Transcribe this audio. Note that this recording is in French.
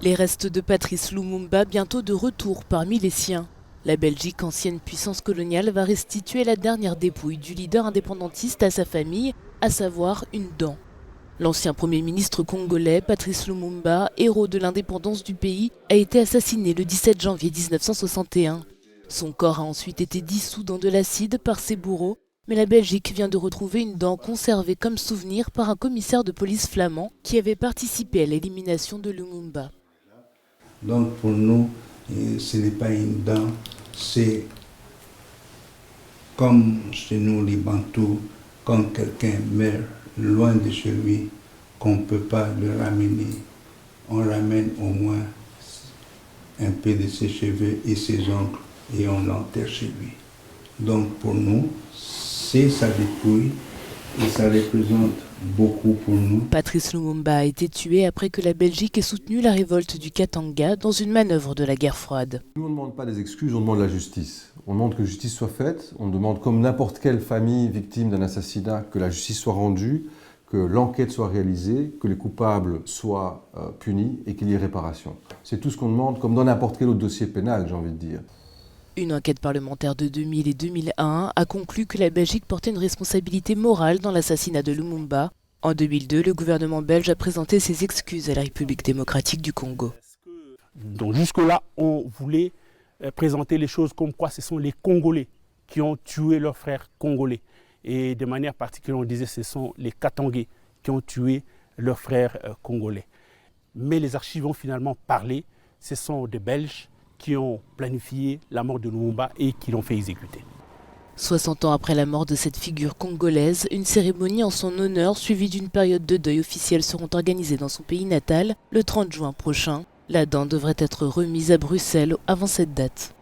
Les restes de Patrice Lumumba bientôt de retour parmi les siens. La Belgique, ancienne puissance coloniale, va restituer la dernière dépouille du leader indépendantiste à sa famille, à savoir une dent. L'ancien Premier ministre congolais, Patrice Lumumba, héros de l'indépendance du pays, a été assassiné le 17 janvier 1961. Son corps a ensuite été dissous dans de l'acide par ses bourreaux, mais la Belgique vient de retrouver une dent conservée comme souvenir par un commissaire de police flamand qui avait participé à l'élimination de Lumumba. Donc pour nous, ce n'est pas une dent, c'est comme chez nous les Bantous, quand quelqu'un meurt loin de chez lui, qu'on ne peut pas le ramener, on ramène au moins un peu de ses cheveux et ses ongles et on l'enterre chez lui. Donc pour nous, c'est sa dépouille et ça représente beaucoup pour nous. Patrice Lumumba a été tué après que la Belgique ait soutenu la révolte du Katanga dans une manœuvre de la guerre froide. Nous, on ne demande pas des excuses, on demande la justice. On demande que justice soit faite, on demande comme n'importe quelle famille victime d'un assassinat que la justice soit rendue, que l'enquête soit réalisée, que les coupables soient punis et qu'il y ait réparation. C'est tout ce qu'on demande, comme dans n'importe quel autre dossier pénal, j'ai envie de dire. Une enquête parlementaire de 2000 et 2001 a conclu que la Belgique portait une responsabilité morale dans l'assassinat de Lumumba. En 2002, le gouvernement belge a présenté ses excuses à la République démocratique du Congo. Donc jusque-là, on voulait présenter les choses comme quoi ce sont les Congolais qui ont tué leurs frères congolais. Et de manière particulière, on disait que ce sont les Katangais qui ont tué leurs frères congolais. Mais les archives ont finalement parlé, ce sont des Belges qui ont planifié la mort de Lumumba et qui l'ont fait exécuter. 60 ans après la mort de cette figure congolaise, une cérémonie en son honneur suivie d'une période de deuil officielle seront organisées dans son pays natal le 30 juin prochain. La dent devrait être remise à Bruxelles avant cette date.